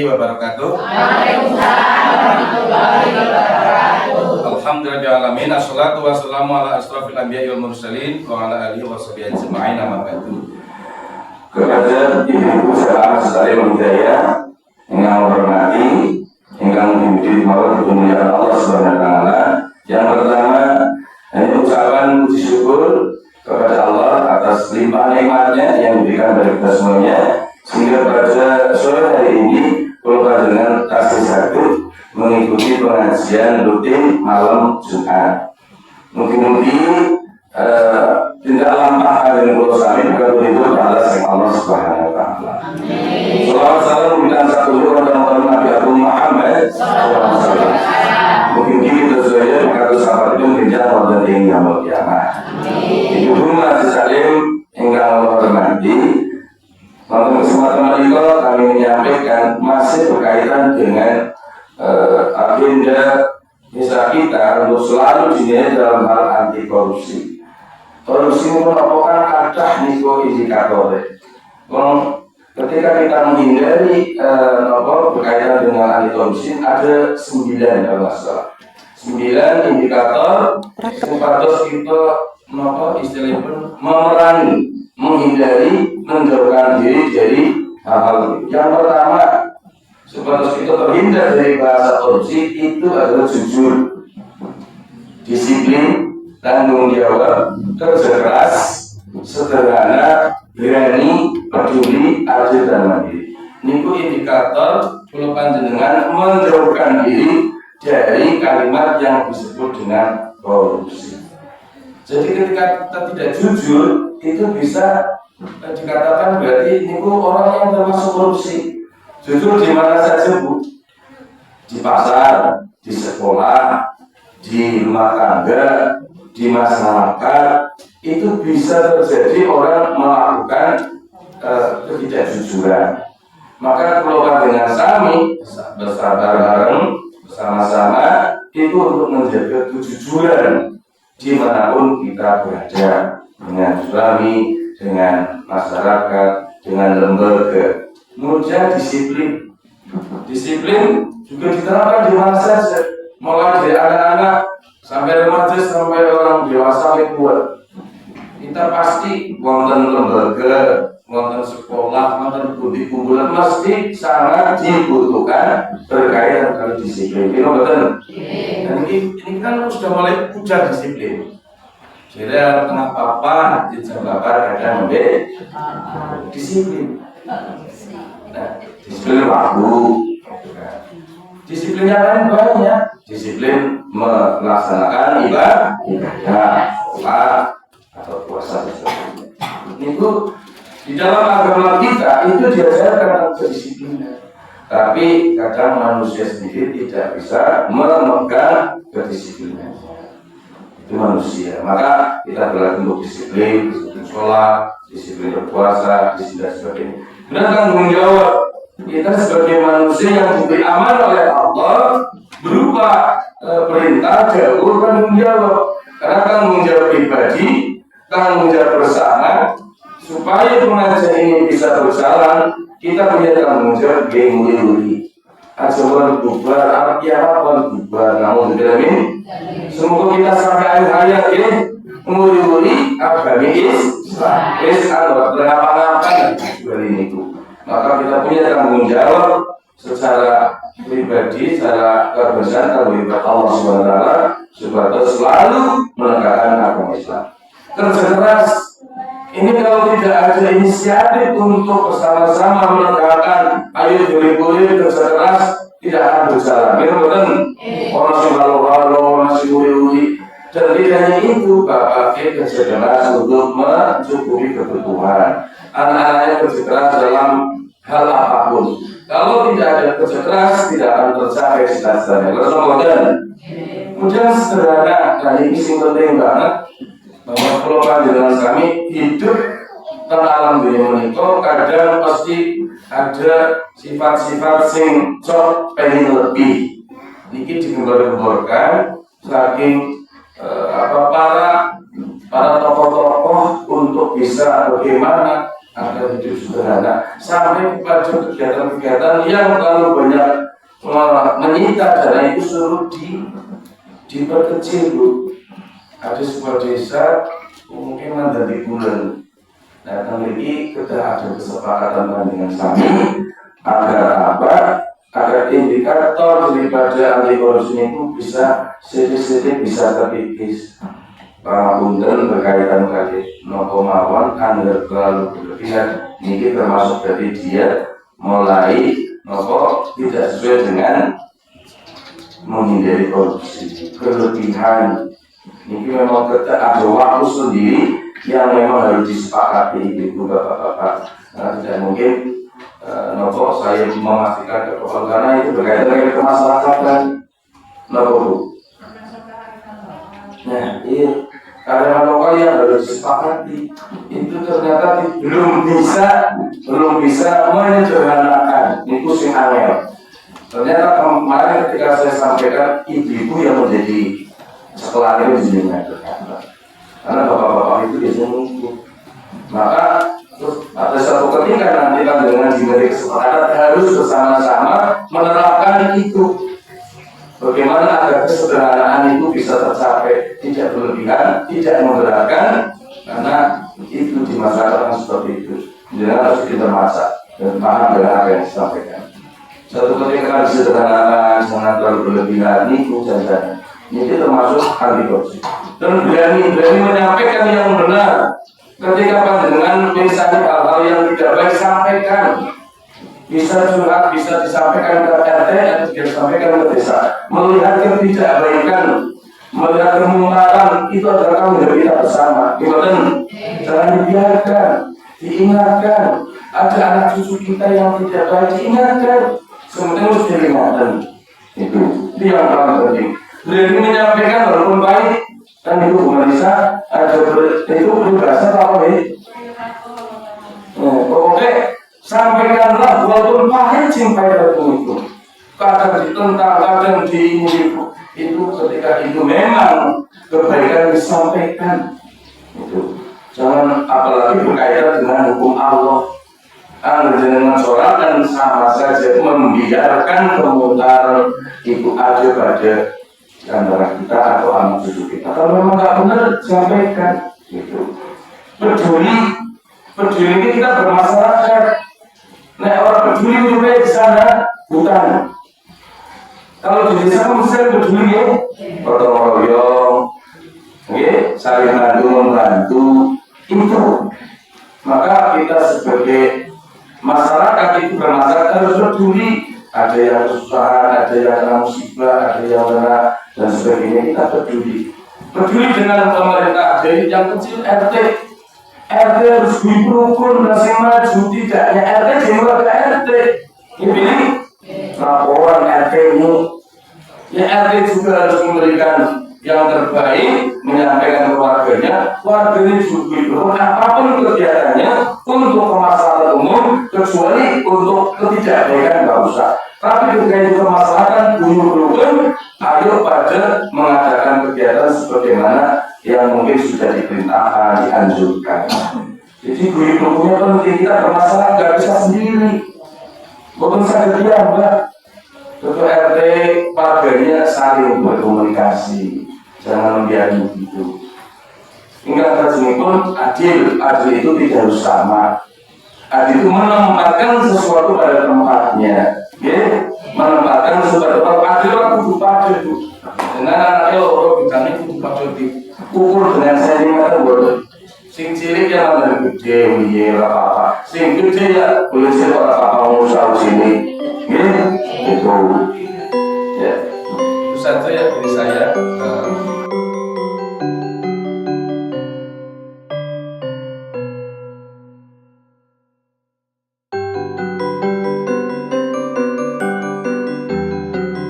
wabarakatuh. Waalaikumsalam warahmatullahi wabarakatuh. Alhamdulillahirabbil alamin. Assalatu wassalamu ala asrofil anbiya'i wal mursalin wa ala alihi wa sahbihi ajma'in. Amma ba'du. Kepada ibu salam saling hidayah yang hormati, yang dimuji oleh kemuliaan Allah Subhanahu wa taala. Yang pertama, hanya ucapan puji syukur kepada Allah atas limpahan nikmatnya yang diberikan kepada kita semuanya, sehingga pada sore hari ini berubah dengan kasih satu mengikuti pengajian rutin malam Jumat. Mungkin-mungkin tidak lampah dengan pulau sami bukan itu balas yang Allah Subhanahu wa taala. Salawat salam kita satu kepada Nabi Abu Muhammad sallallahu alaihi wasallam. Mungkin kita saja berkata sahabat itu menjadi dan tinggi amal kiamat. Itu rumah salim hingga Allah hormati. Pada kesempatan ini kami menyampaikan masih berkaitan dengan agenda desa kita untuk selalu dinilai dalam hal anti korupsi. Korupsi merupakan kadah niko indikator. Ketika kita menghindari berkaitan dengan anti korupsi ada 9 kalau nggak salah. 9 indikator yang harus kita istilahnya memerangi, menghindari, menjauhkan diri dari hal-hal itu. Yang pertama, supaya kita terhindar dari bahasa korupsi itu adalah jujur, disiplin, tanggung jawab, kerja keras, sederhana, berani, peduli, adil dan mandiri. Ini indikator kalau panjenengan menjauhkan diri dari kalimat yang disebut dengan korupsi. Jadi ketika kita tidak jujur, itu bisa dikatakan berarti ini orang yang termasuk korupsi. Jujur di mana saja, Bu? Di pasar, di sekolah, di rumah tangga, di masyarakat, itu bisa terjadi orang melakukan ketidakjujuran. Maka keluar dengan sami bareng bersama-sama itu untuk menjaga kejujuran dimanapun kita berada, dengan suami, dengan masyarakat, dengan lembaga. Kemudian disiplin juga diterapkan di mana saja, mulai dari anak-anak sampai remaja sampai orang dewasa sampai tua. Kita pasti wonten lembaga, wonten sekolah, wonten kumpulan mesti sangat dibutuhkan berkaitan dengan disiplin. Ini betul. Dan ini kan sudah mulai pujar disiplin. Jadi tengah papa, jejak bapak kadang disiplin. Nah, disiplin waktu. Disiplin yang lain banyak. Disiplin melaksanakan ibadah, sholat atau puasa. Itu di dalam agama kita itu diajarkan kedisiplinan. Tapi kadang manusia sendiri tidak bisa memegang kedisiplinan. Itu manusia. Maka kita belajar untuk disiplin sholat, disiplin berpuasa, disiplin sebagainya. Benar tanggung jawab. Kita sebagai manusia yang diberi amanah oleh Allah berupa perintah, jauh tanggung jawab. Karena tanggung jawab pribadi, tanggung jawab bersama, supaya pengajian ini bisa berjalan, kita punya tanggung jawab yang mulia. Ajaran bubar, apa bubar, namun dijamin. Semoga kita sampai akhir hayat ini mulia agama Islam, berapa-apa dari itu. Maka kita punya tanggung jawab secara pribadi, secara kebersihan tanggung jawab Allah SWT supaya selalu menegakkan agama Islam. Kerja keras ini kalau tidak ada inisiatif untuk bersama-sama menegakkan ayo boleh-boleh kerja keras tidak akan berjalan. Betul-betul orang masih halo-halo, masih uri-uri. Dan tidak hanya itu, Bapak kerja keras untuk mencukupi kebutuhan anak-anaknya, kerja keras dalam hal apapun. Kalau tidak ada kerja keras, tidak akan tercapai cita-citanya. Kemudian sederhana, nah ini sing penting banget bahwa kalau panjenengan kami hidup tentang alam dunia menikah, kadang pasti ada sifat-sifat sing sok pengen lebih. Niki digembar-gemborkan saking para tokoh-tokoh untuk bisa bagaimana agar hidup sederhana sampai kepada kegiatan-kegiatan yang terlalu menyita dana itu suruh diperkecil Bu. Ada sebuah desa mungkin dari bulan. Nah, kali kita ada kesepakatan dengan kami agar apa? Agar indikator daripada anti korupsi itu bisa sedikit bisa terkikis. Punten berkaitan kali nopo mawon agar terlalu berlebihan. Ini termasuk dari dia mulai nopo tidak sesuai dengan menghindari korupsi berlebihan. Ini memang ada waktu sendiri yang memang harus disepakati ibu bapak-bapak. Tidak mungkin nopo saya memastikan ke bapak karena itu berkaitan dengan kemasyarakatan nopo Bu. Nah, iya karyawan lokal yang harus disepakati itu ternyata belum bisa menyederhanakan itu sing angel. Ternyata kemarin ketika saya sampaikan ibu-ibu yang menjadi sekolah ini jenengan karena bapak-bapak itu biasanya ngikut. Maka terus ada satu ketika nanti kan dengan diberi kesepakatan harus bersama-sama menerapkan itu. Bagaimana agar kesederhanaan itu bisa tercapai, tidak berlebihan, tidak memberatkan, karena itu di masyarakat seperti itu. Jangan harus kita masak dan paham dengan apa yang disampaikan. Satu ketika disederhanakan, jangan terlalu berlebihan, nipu jangan. Ini termasuk anti korupsi. Dan berani menyampaikan yang benar. Ketika panjenengan misalnya hal-hal yang tidak baik sampaikan. Bisa curhat, bisa disampaikan ke RT atau disampaikan ke desa. Melihat ketidakbaikan, melihat kemungkaran itu adalah tanggung jawab kita bersama. Gimana? Jangan dibiarkan, diingatkan. Ada anak cucu kita yang tidak baik, diingatkan. Semuanya harus diingatkan. Itu yang paling penting. Berani menyampaikan walaupun baik, dan itu bukan bisa ada itu berasa apa ya? Oke. Sampaikanlah walaupun pahit sampaikan itu. Kadang ditentang, kadang diingat itu ketika itu memang kebaikan disampaikan. Itu jangan apalagi berkaitan dengan hukum Allah. Anda dengan sholat dan sama saja membiarkan kemungkaran itu ada pada antara kita atau anak cucu kita. Kalau memang nggak benar sampaikan. Gitu. Peduli ini kita bermasyarakat. Nah orang peduli juga di sana bukan. Kalau di desa kan mesti peduli ya, gotong royong, saling membantu itu. Maka kita sebagai masyarakat itu bermasyarakat harus peduli. Ada yang kesusahan, ada yang kena musibah, ada yang kena dan sebagainya kita peduli. Peduli dengan pemerintah. Jadi yang kecil RT. RT harus berukun masing maju tidaknya RT jiwa ke RT ini laporan RT ini ya RT juga harus memberikan yang terbaik menyampaikan keluarganya juga berukun apapun kegiatannya untuk kemaslahatan umum kecuali untuk ketidakbaikan nggak usah tapi ketika itu kemaslahatan berukun ayo pada mengadakan kegiatan sebagaimana yang mungkin sudah diperintahkan, dianjurkan. Jadi guru-gurunya penting kita bermasalah nggak bisa sendiri. Bukan saja dia, Mbak. Ketua RT warganya saling berkomunikasi, jangan membiarkan itu. Ingat pun adil itu tidak harus sama. Adil itu menempatkan sesuatu pada tempatnya, menempatkan sesuatu pada adil aku pada itu. Dengan anaknya orang bicara itu pada itu. Ukur dengan sentimeter boleh. Sing cilik yang ada gede, iya apa-apa. Sing gede ya boleh sih apa-apa mau usaha sini. Gitu. Ya. Itu saja ya dari saya.